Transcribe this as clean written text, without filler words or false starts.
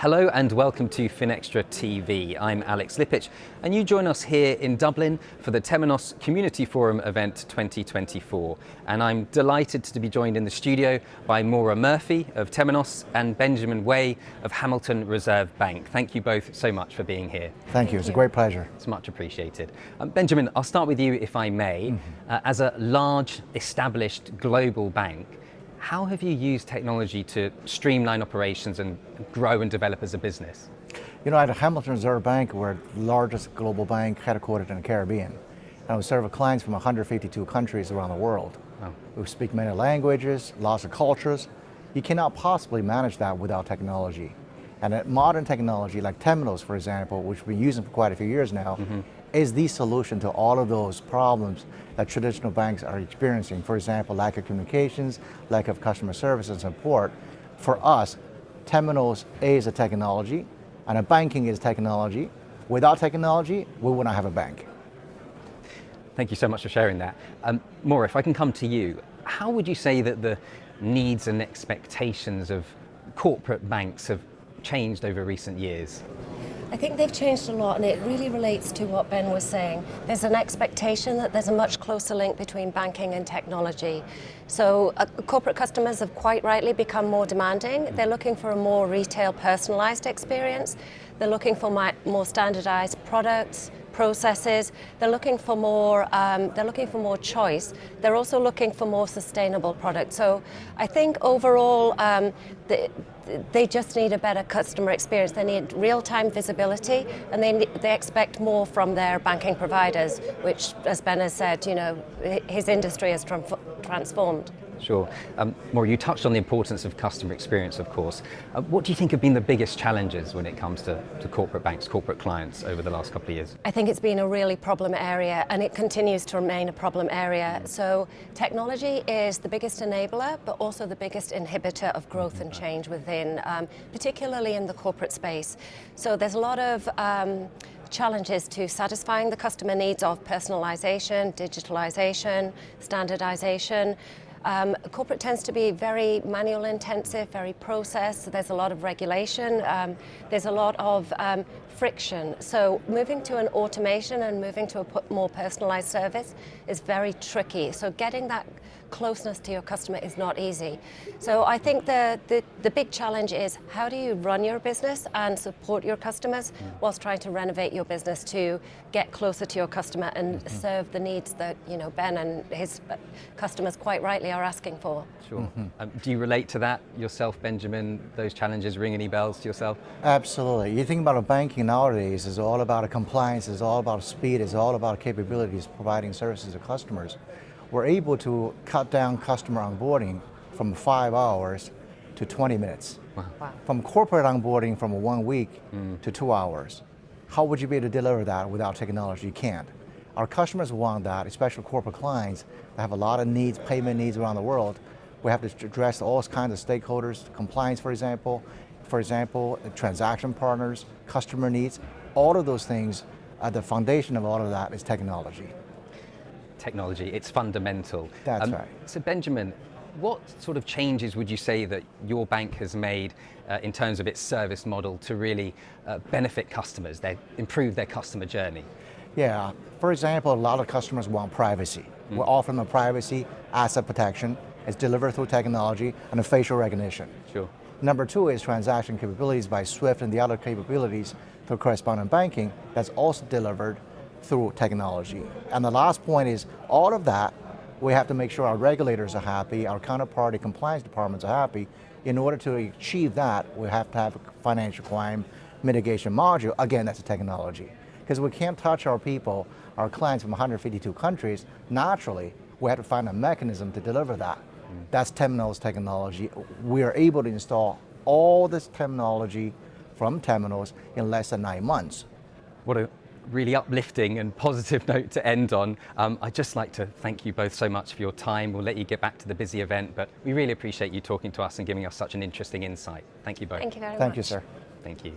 Hello and welcome to FinextraTV. I'm Alex Lippic and you join us here in Dublin for the Temenos Community Forum event 2024. And I'm delighted to be joined in the studio by Maurya Murphy of Temenos and Benjamin Wey of Hamilton Reserve Bank. Thank you both so much for being here. Thank you, it's a great pleasure. It's much appreciated. Benjamin, I'll start with you if I may. As a large, established global bank, how have you used technology to streamline operations and grow and develop as a business? You know, at Hamilton Reserve Bank, we're the largest global bank headquartered in the Caribbean. And we serve clients from 152 countries around the world. Wow. We speak many languages, lots of cultures. You cannot possibly manage that without technology. And modern technology, like Temenos, for example, which we've been using for quite a few years now, is the solution to all of those problems that traditional banks are experiencing. For example, lack of communications, lack of customer service and support. For us, Temenos is a technology, and a banking is technology. Without technology, we would not have a bank. Thank you so much for sharing that. Maurya, if I can come to you, how would you say that the needs and expectations of corporate banks have changed over recent years? I think they've changed a lot, and it really relates to what Ben was saying. There's an expectation that there's a much closer link between banking and technology. So corporate customers have quite rightly become more demanding. They're looking for a more retail personalized experience. They're looking for more standardized products, processes. They're looking for more choice. They're also looking for more sustainable products. So I think overall they just need a better customer experience. They need real-time visibility, and they expect more from their banking providers, which, as Ben has said, you know, his industry has transformed. Sure. Maurya, you touched on the importance of customer experience, of course. What do you think have been the biggest challenges when it comes to corporate banks, corporate clients over the last couple of years? I think it's been a really problem area, and it continues to remain a problem area. So technology is the biggest enabler, but also the biggest inhibitor of growth and change within, particularly in the corporate space. So there's a lot of challenges to satisfying the customer needs of personalisation, digitalisation, standardisation. Corporate tends to be very manual intensive, very process. So there's a lot of regulation. There's a lot of friction. So moving to an automation and moving to a more personalized service is very tricky. So getting that closeness to your customer is not easy. So I think the big challenge is, how do you run your business and support your customers whilst trying to renovate your business to get closer to your customer and serve the needs that, you know, Ben and his customers quite rightly are asking for. Sure. Do you relate to that yourself, Benjamin? Those challenges ring any bells to yourself? Absolutely. You think about banking nowadays, it's all about compliance, it's all about speed, it's all about capabilities, providing services to customers. We're able to cut down customer onboarding from 5 hours to 20 minutes. Wow. From corporate onboarding from 1 week to 2 hours. How would you be able to deliver that without technology? You can't. Our customers want that, especially corporate clients that have a lot of needs, payment needs around the world. We have to address all kinds of stakeholders, compliance, for example, transaction partners, customer needs. All of those things, at the foundation of all of that is technology. Technology, it's fundamental. That's right. So Benjamin, what sort of changes would you say that your bank has made in terms of its service model to really benefit customers, improve their customer journey? Yeah, for example, a lot of customers want privacy. We're offering them privacy, asset protection. It's delivered through technology and a facial recognition. Sure. Number two is transaction capabilities by SWIFT and the other capabilities through correspondent banking that's also delivered through technology. And the last point is, all of that, we have to make sure our regulators are happy, our counterparty compliance departments are happy. In order to achieve that, we have to have a financial crime mitigation module. Again, that's a technology. Because we can't touch our people, our clients from 152 countries, naturally, we have to find a mechanism to deliver that. That's Temenos technology. We are able to install all this technology from Temenos in less than 9 months. What a really uplifting and positive note to end on. I'd just like to thank you both so much for your time. We'll let you get back to the busy event, but we really appreciate you talking to us and giving us such an interesting insight. Thank you both. Thank you very much. Thank you, sir. Thank you.